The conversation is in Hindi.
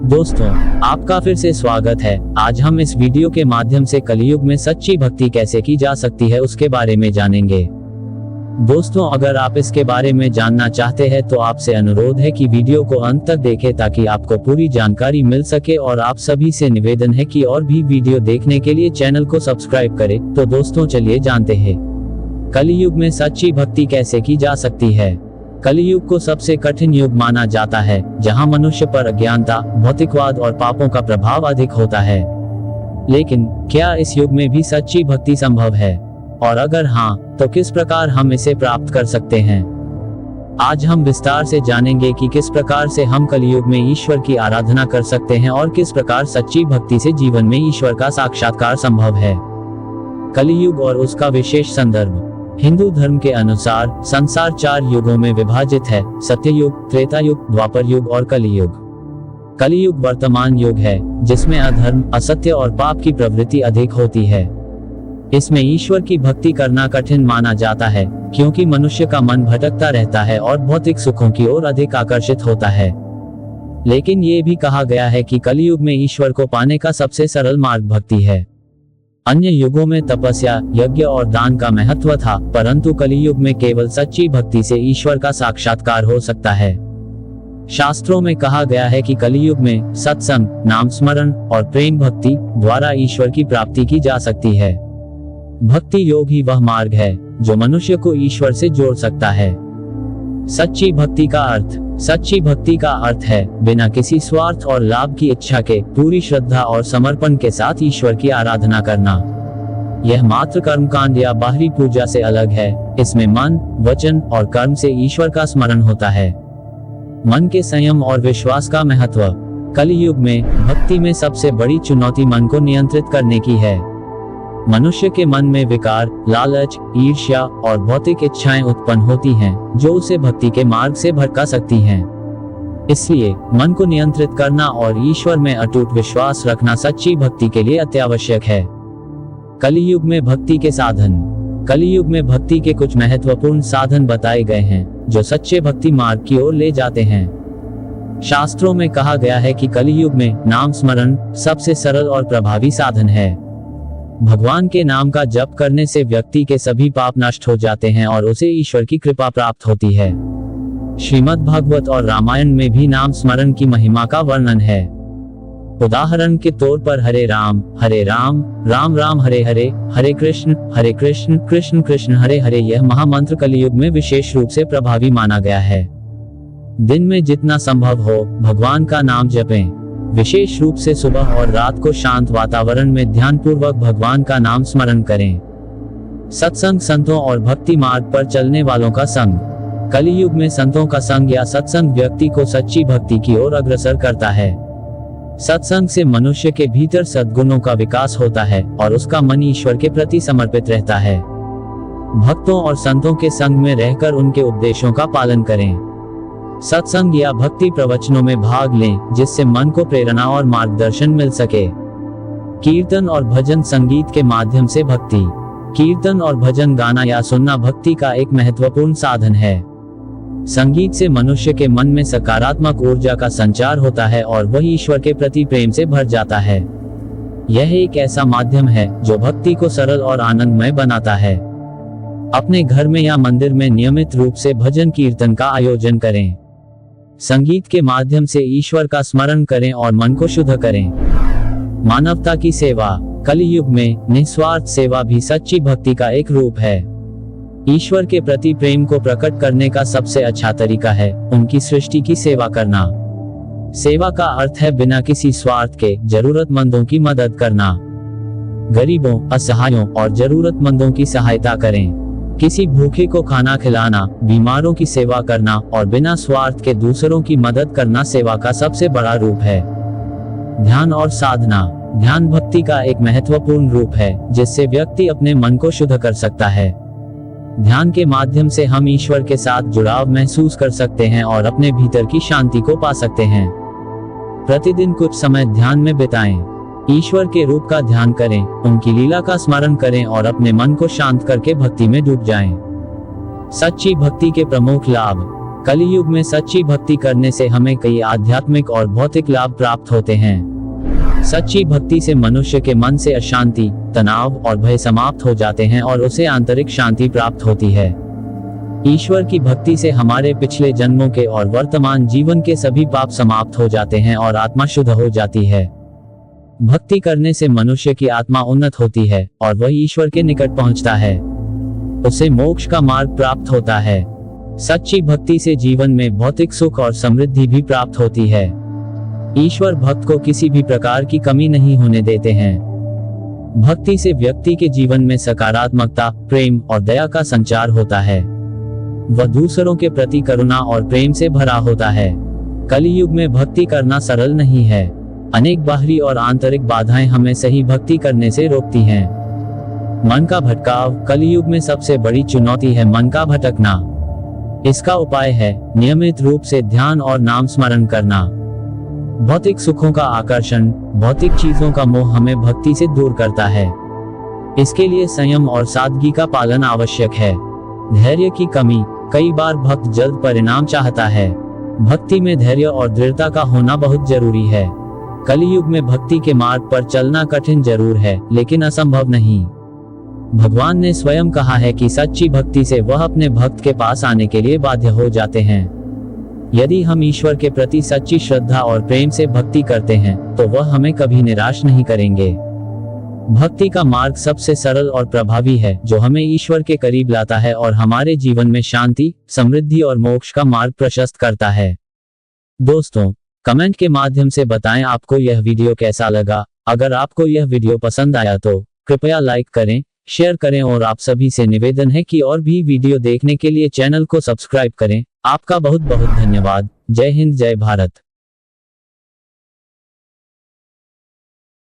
दोस्तों, आपका फिर से स्वागत है। आज हम इस वीडियो के माध्यम से कलियुग में सच्ची भक्ति कैसे की जा सकती है उसके बारे में जानेंगे। दोस्तों, अगर आप इसके बारे में जानना चाहते हैं तो आपसे अनुरोध है कि वीडियो को अंत तक देखें ताकि आपको पूरी जानकारी मिल सके, और आप सभी से निवेदन है कि और भी वीडियो देखने के लिए चैनल को सब्सक्राइब करें। तो दोस्तों, चलिए जानते हैं कलियुग में सच्ची भक्ति कैसे की जा सकती है। कलियुग को सबसे कठिन युग माना जाता है, जहां मनुष्य पर अज्ञानता, भौतिकवाद और पापों का प्रभाव अधिक होता है। लेकिन क्या इस युग में भी सच्ची भक्ति संभव है, और अगर हाँ, तो किस प्रकार हम इसे प्राप्त कर सकते हैं। आज हम विस्तार से जानेंगे कि किस प्रकार से हम कलियुग में ईश्वर की आराधना कर सकते हैं और किस प्रकार सच्ची भक्ति से जीवन में ईश्वर का साक्षात्कार संभव है। कलियुग और उसका विशेष संदर्भ। हिंदू धर्म के अनुसार संसार 4 युगों में विभाजित है: सत्ययुग, त्रेता युग, द्वापर युग और कलियुग। कलियुग वर्तमान युग है, जिसमें अधर्म, असत्य और पाप की प्रवृत्ति अधिक होती है। इसमें ईश्वर की भक्ति करना कठिन माना जाता है, क्योंकि मनुष्य का मन भटकता रहता है और भौतिक सुखों की ओर अधिक आकर्षित होता है। लेकिन ये भी कहा गया है कि कलियुग में ईश्वर को पाने का सबसे सरल मार्ग भक्ति है। अन्य युगों में तपस्या, यज्ञ और दान का महत्व था, परंतु कलियुग में केवल सच्ची भक्ति से ईश्वर का साक्षात्कार हो सकता है। शास्त्रों में कहा गया है कि कलियुग में सत्संग, नाम स्मरण और प्रेम भक्ति द्वारा ईश्वर की प्राप्ति की जा सकती है। भक्ति योग ही वह मार्ग है जो मनुष्य को ईश्वर से जोड़ सकता है। सच्ची भक्ति का अर्थ। सच्ची भक्ति का अर्थ है बिना किसी स्वार्थ और लाभ की इच्छा के पूरी श्रद्धा और समर्पण के साथ ईश्वर की आराधना करना। यह मात्र कर्मकांड या बाहरी पूजा से अलग है। इसमें मन, वचन और कर्म से ईश्वर का स्मरण होता है। मन के संयम और विश्वास का महत्व। कलियुग में भक्ति में सबसे बड़ी चुनौती मन को नियंत्रित करने की है। मनुष्य के मन में विकार, लालच, ईर्ष्या और भौतिक इच्छाएं उत्पन्न होती हैं, जो उसे भक्ति के मार्ग से भटका सकती हैं। इसलिए मन को नियंत्रित करना और ईश्वर में अटूट विश्वास रखना सच्ची भक्ति के लिए अत्यावश्यक है। कलियुग में भक्ति के साधन। कलियुग में भक्ति के कुछ महत्वपूर्ण साधन बताए गए हैं, जो सच्चे भक्ति मार्ग की ओर ले जाते हैं। शास्त्रों में कहा गया है कि कलियुग में नाम स्मरण सबसे सरल और प्रभावी साधन है। भगवान के नाम का जप करने से व्यक्ति के सभी पाप नष्ट हो जाते हैं और उसे ईश्वर की कृपा प्राप्त होती है। श्रीमद् भागवत और रामायण में भी नाम स्मरण की महिमा का वर्णन है। उदाहरण के तौर पर हरे राम, राम राम हरे हरे, हरे कृष्ण, कृष्ण कृष्ण हरे हरे, यह महामंत्र कलियुग में विशेष रूप से प्रभावी माना गया है। दिन में जितना संभव हो भगवान का नाम जपें। विशेष रूप से सुबह और रात को शांत वातावरण में ध्यानपूर्वक भगवान का नाम स्मरण करें। सत्संग, संतों और भक्ति मार्ग पर चलने वालों का संग। कलियुग में संतों का संग या सत्संग व्यक्ति को सच्ची भक्ति की ओर अग्रसर करता है। सत्संग से मनुष्य के भीतर सद्गुणों का विकास होता है और उसका मन ईश्वर के प्रति समर्पित रहता है। भक्तों और संतों के संग में रहकर उनके उपदेशों का पालन करें। सत्संग या भक्ति प्रवचनों में भाग लें, जिससे मन को प्रेरणा और मार्गदर्शन मिल सके। कीर्तन और भजन संगीत के माध्यम से भक्ति। कीर्तन और भजन गाना या सुनना भक्ति का एक महत्वपूर्ण साधन है। संगीत से मनुष्य के मन में सकारात्मक ऊर्जा का संचार होता है और वह ईश्वर के प्रति प्रेम से भर जाता है। यह एक ऐसा माध्यम है जो भक्ति को सरल और आनंदमय बनाता है। अपने घर में या मंदिर में नियमित रूप से भजन कीर्तन का आयोजन करें। संगीत के माध्यम से ईश्वर का स्मरण करें और मन को शुद्ध करें। मानवता की सेवा। कलियुग में निस्वार्थ सेवा भी सच्ची भक्ति का एक रूप है। ईश्वर के प्रति प्रेम को प्रकट करने का सबसे अच्छा तरीका है उनकी सृष्टि की सेवा करना। सेवा का अर्थ है बिना किसी स्वार्थ के जरूरतमंदों की मदद करना। गरीबों, असहायों और जरूरतमंदों की सहायता करें। किसी भूखे को खाना खिलाना, बीमारों की सेवा करना और बिना स्वार्थ के दूसरों की मदद करना सेवा का सबसे बड़ा रूप है। ध्यान और साधना। ध्यान भक्ति का एक महत्वपूर्ण रूप है, जिससे व्यक्ति अपने मन को शुद्ध कर सकता है। ध्यान के माध्यम से हम ईश्वर के साथ जुड़ाव महसूस कर सकते हैं और अपने भीतर की शांति को पा सकते हैं। प्रतिदिन कुछ समय ध्यान में बिताएं। ईश्वर के रूप का ध्यान करें, उनकी लीला का स्मरण करें और अपने मन को शांत करके भक्ति में डूब जाएं। सच्ची भक्ति के प्रमुख लाभ। कलयुग में सच्ची भक्ति करने से हमें कई आध्यात्मिक और भौतिक लाभ प्राप्त होते हैं। सच्ची भक्ति से मनुष्य के मन से अशांति, तनाव और भय समाप्त हो जाते हैं और उसे आंतरिक शांति प्राप्त होती है। ईश्वर की भक्ति से हमारे पिछले जन्मों के और वर्तमान जीवन के सभी पाप समाप्त हो जाते हैं और आत्मा शुद्ध हो जाती है। भक्ति करने से मनुष्य की आत्मा उन्नत होती है और वह ईश्वर के निकट पहुंचता है। उसे मोक्ष का मार्ग प्राप्त होता है। सच्ची भक्ति से जीवन में भौतिक सुख और समृद्धि भी प्राप्त होती है। ईश्वर भक्त को किसी भी प्रकार की कमी नहीं होने देते हैं। भक्ति से व्यक्ति के जीवन में सकारात्मकता, प्रेम और दया का संचार होता है। वह दूसरों के प्रति करुणा और प्रेम से भरा होता है। कलयुग में भक्ति करना सरल नहीं है। अनेक बाहरी और आंतरिक बाधाएं हमें सही भक्ति करने से रोकती हैं। मन का भटकाव कलयुग में सबसे बड़ी चुनौती है। मन का भटकना। इसका उपाय है नियमित रूप से ध्यान और नाम स्मरण करना। भौतिक सुखों का आकर्षण, भौतिक चीजों का मोह हमें भक्ति से दूर करता है। इसके लिए संयम और सादगी का पालन आवश्यक है। धैर्य की कमी, कई बार भक्त जल्द परिणाम चाहता है। भक्ति में धैर्य और दृढ़ता का होना बहुत जरूरी है। कलयुग में भक्ति के मार्ग पर चलना कठिन जरूर है, लेकिन असंभव नहीं। भगवान ने स्वयं कहा है कि सच्ची भक्ति से वह अपने भक्त के पास आने के लिए बाध्य हो जाते हैं। यदि हम ईश्वर के प्रति सच्ची श्रद्धा और प्रेम से भक्ति करते हैं तो वह हमें कभी निराश नहीं करेंगे। भक्ति का मार्ग सबसे सरल और प्रभावी है, जो हमें ईश्वर के करीब लाता है और हमारे जीवन में शांति, समृद्धि और मोक्ष का मार्ग प्रशस्त करता है। दोस्तों, कमेंट के माध्यम से बताएं आपको यह वीडियो कैसा लगा। अगर आपको यह वीडियो पसंद आया तो कृपया लाइक करें, शेयर करें और आप सभी से निवेदन है कि और भी वीडियो देखने के लिए चैनल को सब्सक्राइब करें। आपका बहुत बहुत धन्यवाद। जय हिंद, जय भारत।